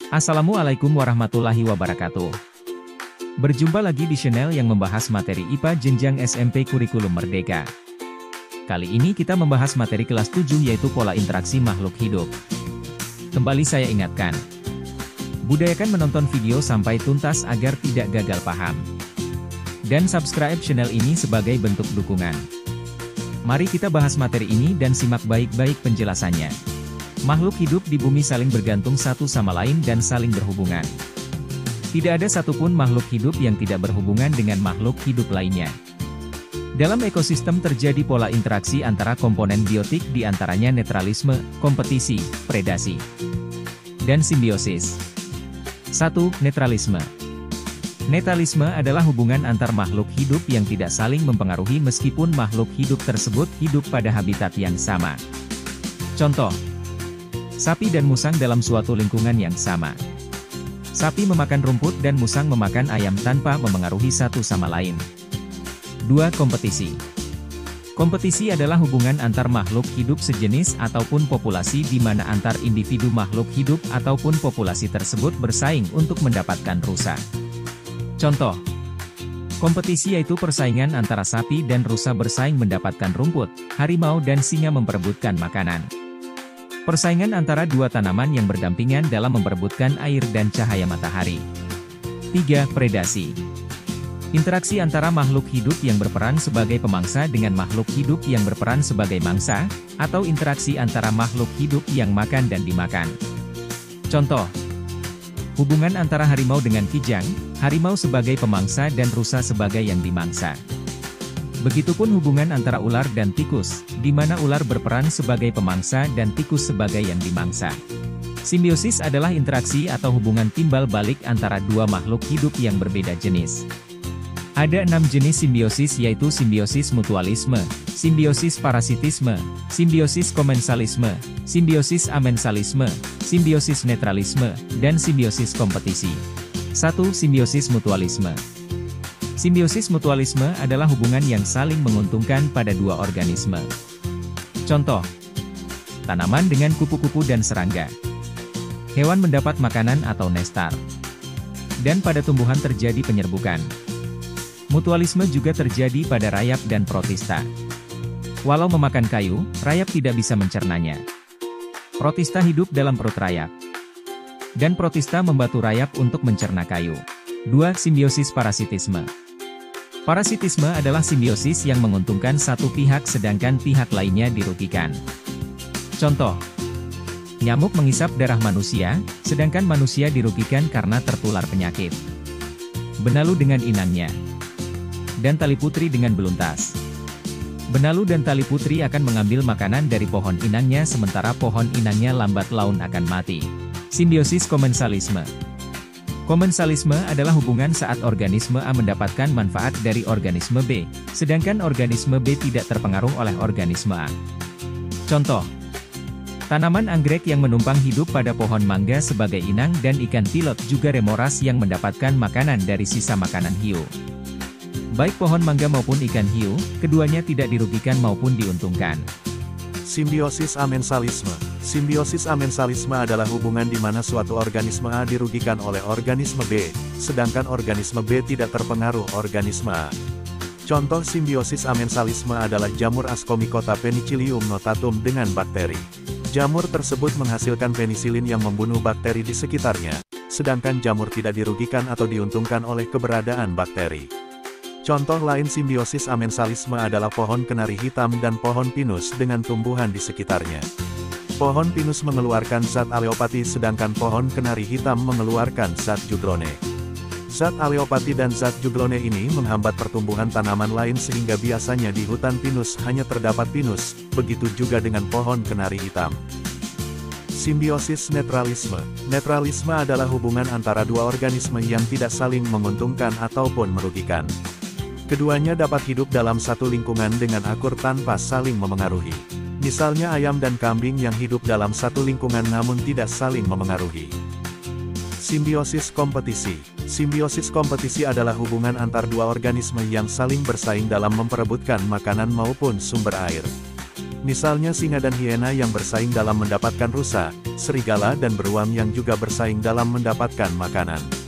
Assalamualaikum warahmatullahi wabarakatuh. Berjumpa lagi di channel yang membahas materi IPA jenjang SMP Kurikulum Merdeka. Kali ini kita membahas materi kelas 7 yaitu pola interaksi makhluk hidup. Kembali saya ingatkan, budayakan menonton video sampai tuntas agar tidak gagal paham. Dan subscribe channel ini sebagai bentuk dukungan. Mari kita bahas materi ini dan simak baik-baik penjelasannya. Makhluk hidup di bumi saling bergantung satu sama lain dan saling berhubungan. Tidak ada satupun makhluk hidup yang tidak berhubungan dengan makhluk hidup lainnya. Dalam ekosistem terjadi pola interaksi antara komponen biotik di antaranya netralisme, kompetisi, predasi, dan simbiosis. 1. Netralisme. Netralisme adalah hubungan antar makhluk hidup yang tidak saling mempengaruhi meskipun makhluk hidup tersebut hidup pada habitat yang sama. Contoh, sapi dan musang dalam suatu lingkungan yang sama. Sapi memakan rumput dan musang memakan ayam tanpa memengaruhi satu sama lain. 2. Kompetisi. Kompetisi adalah hubungan antar makhluk hidup sejenis ataupun populasi di mana antar individu makhluk hidup ataupun populasi tersebut bersaing untuk mendapatkan rusa. Contoh, kompetisi yaitu persaingan antara sapi dan rusa bersaing mendapatkan rumput, harimau dan singa memperebutkan makanan. Persaingan antara dua tanaman yang berdampingan dalam memperebutkan air dan cahaya matahari. 3. Predasi. Interaksi antara makhluk hidup yang berperan sebagai pemangsa dengan makhluk hidup yang berperan sebagai mangsa, atau interaksi antara makhluk hidup yang makan dan dimakan. Contoh, hubungan antara harimau dengan kijang, harimau sebagai pemangsa dan rusa sebagai yang dimangsa. Begitupun hubungan antara ular dan tikus, di mana ular berperan sebagai pemangsa dan tikus sebagai yang dimangsa. Simbiosis adalah interaksi atau hubungan timbal balik antara dua makhluk hidup yang berbeda jenis. Ada 6 jenis simbiosis yaitu simbiosis mutualisme, simbiosis parasitisme, simbiosis komensalisme, simbiosis amensalisme, simbiosis netralisme, dan simbiosis kompetisi. 1. Simbiosis mutualisme. Simbiosis mutualisme adalah hubungan yang saling menguntungkan pada dua organisme. Contoh, tanaman dengan kupu-kupu dan serangga. Hewan mendapat makanan atau nektar. Dan pada tumbuhan terjadi penyerbukan. Mutualisme juga terjadi pada rayap dan protista. Walau memakan kayu, rayap tidak bisa mencernanya. Protista hidup dalam perut rayap. Dan protista membantu rayap untuk mencerna kayu. 2. Simbiosis parasitisme. Parasitisme adalah simbiosis yang menguntungkan satu pihak sedangkan pihak lainnya dirugikan. Contoh, nyamuk menghisap darah manusia, sedangkan manusia dirugikan karena tertular penyakit. Benalu dengan inangnya. Dan tali putri dengan beluntas. Benalu dan tali putri akan mengambil makanan dari pohon inangnya sementara pohon inangnya lambat laun akan mati. Simbiosis komensalisme. Komensalisme adalah hubungan saat organisme A mendapatkan manfaat dari organisme B, sedangkan organisme B tidak terpengaruh oleh organisme A. Contoh, tanaman anggrek yang menumpang hidup pada pohon mangga sebagai inang dan ikan pilot juga remoras yang mendapatkan makanan dari sisa makanan hiu. Baik pohon mangga maupun ikan hiu, keduanya tidak dirugikan maupun diuntungkan. Simbiosis amensalisme. Simbiosis amensalisme adalah hubungan di mana suatu organisme A dirugikan oleh organisme B, sedangkan organisme B tidak terpengaruh organisme A. Contoh simbiosis amensalisme adalah jamur Ascomycota penicillium notatum dengan bakteri. Jamur tersebut menghasilkan penisilin yang membunuh bakteri di sekitarnya, sedangkan jamur tidak dirugikan atau diuntungkan oleh keberadaan bakteri. Contoh lain simbiosis amensalisme adalah pohon kenari hitam dan pohon pinus dengan tumbuhan di sekitarnya. Pohon pinus mengeluarkan zat aleopati sedangkan pohon kenari hitam mengeluarkan zat juglone. Zat aleopati dan zat juglone ini menghambat pertumbuhan tanaman lain sehingga biasanya di hutan pinus hanya terdapat pinus, begitu juga dengan pohon kenari hitam. Simbiosis netralisme. Netralisme adalah hubungan antara dua organisme yang tidak saling menguntungkan ataupun merugikan. Keduanya dapat hidup dalam satu lingkungan dengan akur tanpa saling memengaruhi. Misalnya ayam dan kambing yang hidup dalam satu lingkungan namun tidak saling memengaruhi. Simbiosis kompetisi. Simbiosis kompetisi adalah hubungan antar dua organisme yang saling bersaing dalam memperebutkan makanan maupun sumber air. Misalnya singa dan hiena yang bersaing dalam mendapatkan rusa, serigala dan beruang yang juga bersaing dalam mendapatkan makanan.